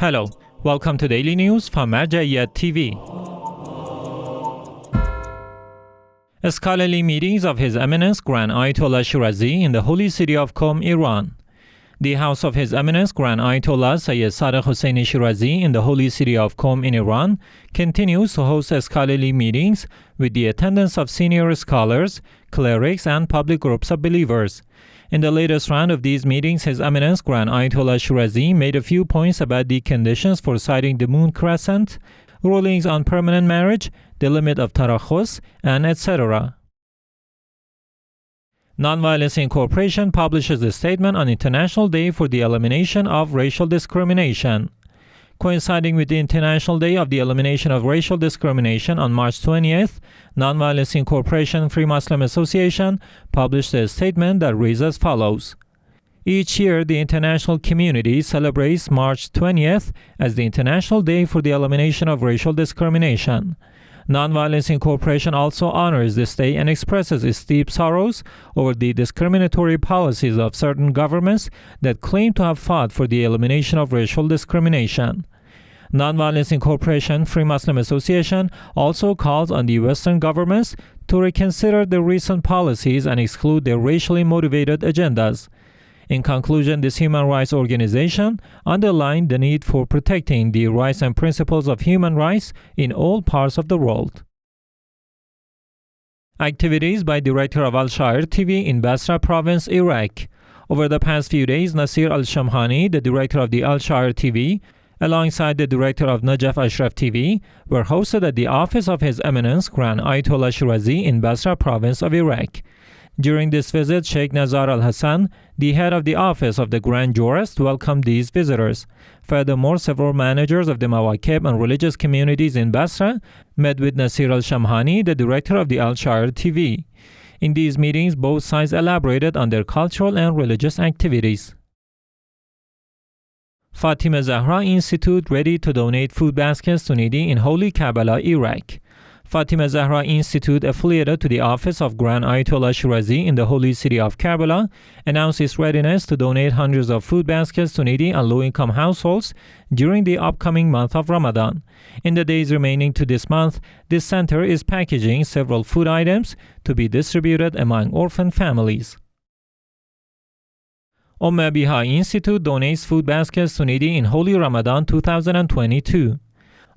Hello, welcome to Daily News from Marja'iyat TV. Scholarly meetings of His Eminence Grand Ayatollah Shirazi in the holy city of Qom, Iran. The house of His Eminence Grand Ayatollah Sayyid Sadiq Hussein Shirazi in the holy city of Qom in Iran continues to host scholarly meetings with the attendance of senior scholars, clerics, and public groups of believers. In the latest round of these meetings, His Eminence Grand Ayatollah Shirazi made a few points about the conditions for sighting the moon crescent, rulings on permanent marriage, the limit of tarakhus, and etc. NonViolence Incorporation publishes a statement on International Day for the Elimination of Racial Discrimination. Coinciding with the International Day of the Elimination of Racial Discrimination on March 20th, NonViolence Incorporation Free Muslim Association published a statement that reads as follows. Each year, the international community celebrates March 20th as the International Day for the Elimination of Racial Discrimination. NonViolence Incorporation also honors this day and expresses its deep sorrows over the discriminatory policies of certain governments that claim to have fought for the elimination of racial discrimination. NonViolence Incorporation Free Muslim Association also calls on the Western governments to reconsider their recent policies and exclude their racially motivated agendas. In conclusion, this human rights organization underlined the need for protecting the rights and principles of human rights in all parts of the world. Activities by Director of Al-Shaaer TV in Basra Province, Iraq. Over the past few days, Nasir al-Shamhani, the Director of the Al-Shaaer TV, alongside the Director of Najaf Ashraf TV, were hosted at the office of His Eminence Grand Ayatollah Shirazi in Basra Province of Iraq. During this visit, Sheikh Nazar al-Hassan, the head of the office of the Grand Jurist, welcomed these visitors. Furthermore, several managers of the Mawakib and religious communities in Basra met with Nasir al-Shamhani, the director of the Al-Shaaer TV. In these meetings, both sides elaborated on their cultural and religious activities. Fatima Zahra Institute ready to donate food baskets to needy in Holy Karbala, Iraq. Fatima Zahra Institute, affiliated to the office of Grand Ayatollah Shirazi in the holy city of Karbala, announced its readiness to donate hundreds of food baskets to needy and low-income households during the upcoming month of Ramadan. In the days remaining to this month, this center is packaging several food items to be distributed among orphan families. Omabiha Institute donates food baskets to needy in Holy Ramadan 2022.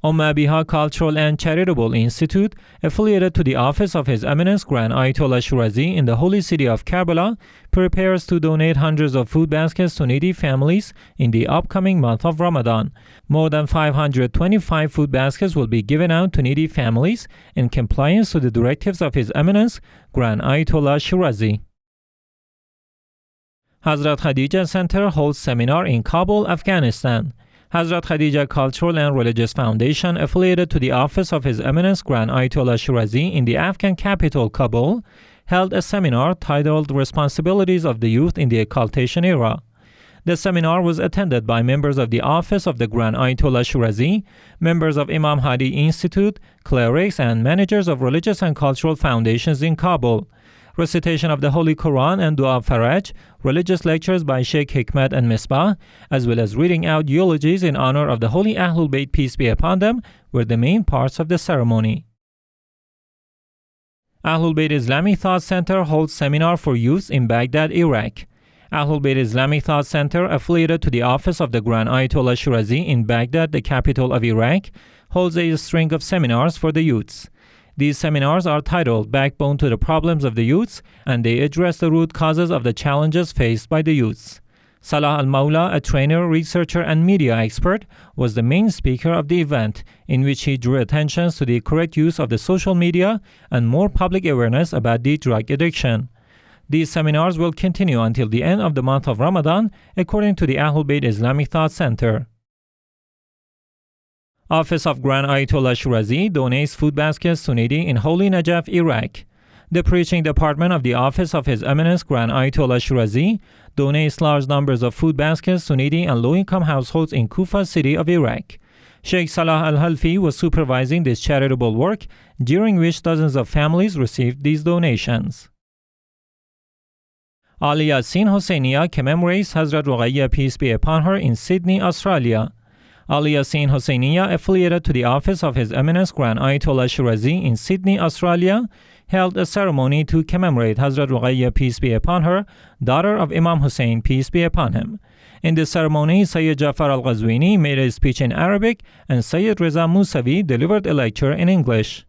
Omabiha Cultural and Charitable Institute, affiliated to the office of His Eminence Grand Ayatollah Shirazi in the holy city of Karbala, prepares to donate hundreds of food baskets to needy families in the upcoming month of Ramadan. More than 525 food baskets will be given out to needy families in compliance with the directives of His Eminence Grand Ayatollah Shirazi. Hazrat Khadijah Center holds seminar in Kabul, Afghanistan. Hazrat Khadija Cultural and Religious Foundation, affiliated to the office of His Eminence Grand Ayatollah Shirazi in the Afghan capital Kabul, held a seminar titled Responsibilities of the Youth in the Occultation Era. The seminar was attended by members of the office of the Grand Ayatollah Shirazi, members of Imam Hadi Institute, clerics, and managers of religious and cultural foundations in Kabul. Recitation of the Holy Quran and Dua Faraj, religious lectures by Sheikh Hikmat and Misbah, as well as reading out eulogies in honor of the Holy AhlulBayt, peace be upon them, were the main parts of the ceremony. AhlulBayt Islamic Thought Center holds seminar for youths in Baghdad, Iraq. AhlulBayt Islamic Thought Center, affiliated to the office of the Grand Ayatollah Shirazi in Baghdad, the capital of Iraq, holds a string of seminars for the youths. These seminars are titled Backbone to the Problems of the Youths, and they address the root causes of the challenges faced by the youths. Salah Al-Maula, a trainer, researcher, and media expert, was the main speaker of the event, in which he drew attention to the correct use of the social media and more public awareness about the drug addiction. These seminars will continue until the end of the month of Ramadan, according to the AhlulBayt Islamic Thought Center. Office of Grand Ayatollah Shirazi donates food baskets to needy in Holy Najaf, Iraq. The Preaching Department of the Office of His Eminence Grand Ayatollah Shirazi donates large numbers of food baskets to needy and low-income households in Kufa city of Iraq. Sheikh Salah Al-Halfi was supervising this charitable work, during which dozens of families received these donations. Yaseen Husayniya commemorates Hazrat Roqayah, peace be upon her, in Sydney, Australia. Ali Yaseen Husayniya, affiliated to the office of His Eminence Grand Ayatollah Shirazi in Sydney, Australia, held a ceremony to commemorate Hazrat Roqayah, peace be upon her, daughter of Imam Hussein, peace be upon him. In this ceremony, Sayyid Jafar al-Ghazwini made a speech in Arabic and Sayyid Reza Musavi delivered a lecture in English.